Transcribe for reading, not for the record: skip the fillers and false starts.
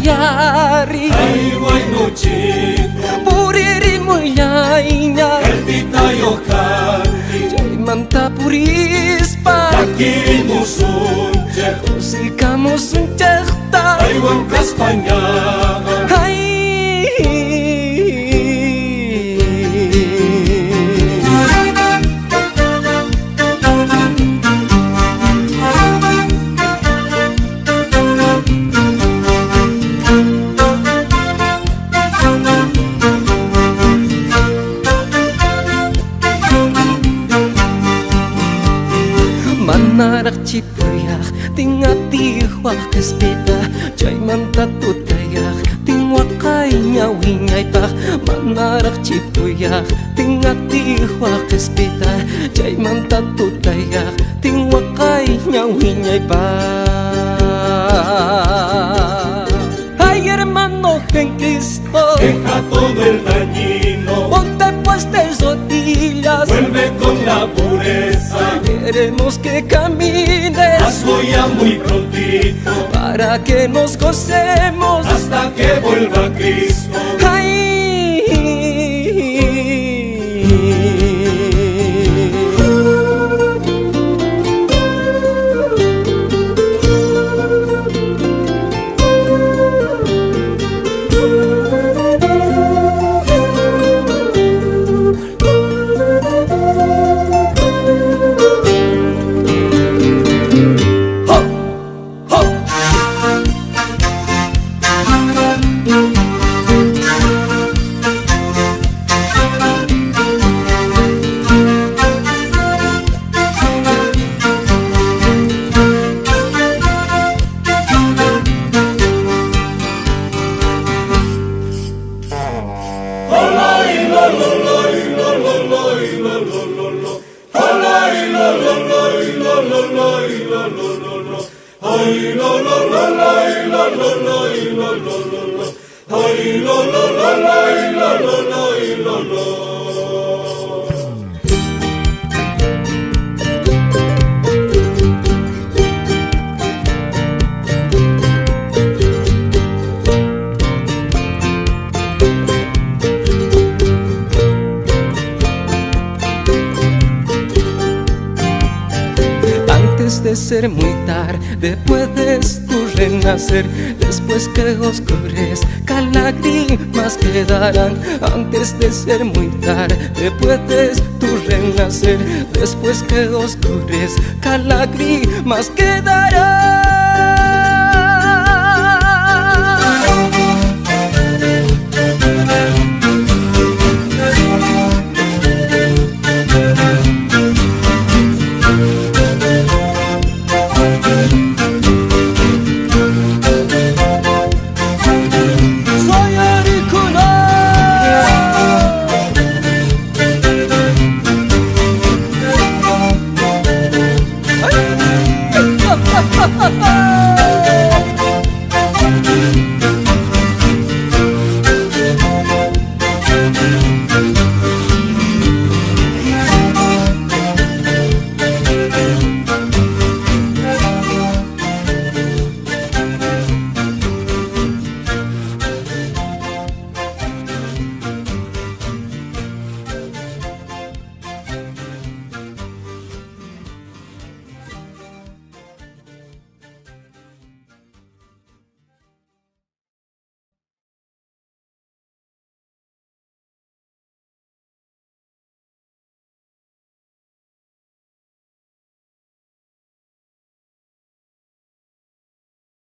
yari Aiwai no chito Puriri muyainya Erti tayo kanti Jai manta purispa Takiri musunche Si kamu suncekta Aiwan kaspanyahan Hai Manarak cipuyak, tingati wak kespita Jai manta tutayak, tingwak kay nyawinyay pak Manarak cipuyak, tingati wak kespita Jai manta tutayak, tingwak kay nyawinyay pak Ay hermano en Cristo, Deja todo el dañino ponte pues de rodillas Vuelve con la pureza Queremos que camines Hazlo ya muy prontito para que nos gocemos Hasta que vuelva Cristo Ay. Antes de ser muy tarde puedes tú renacer. Después que oscurezca lágrimas quedarán. Antes de ser muy tarde puedes tú renacer. Después que oscurezca lágrimas quedarán.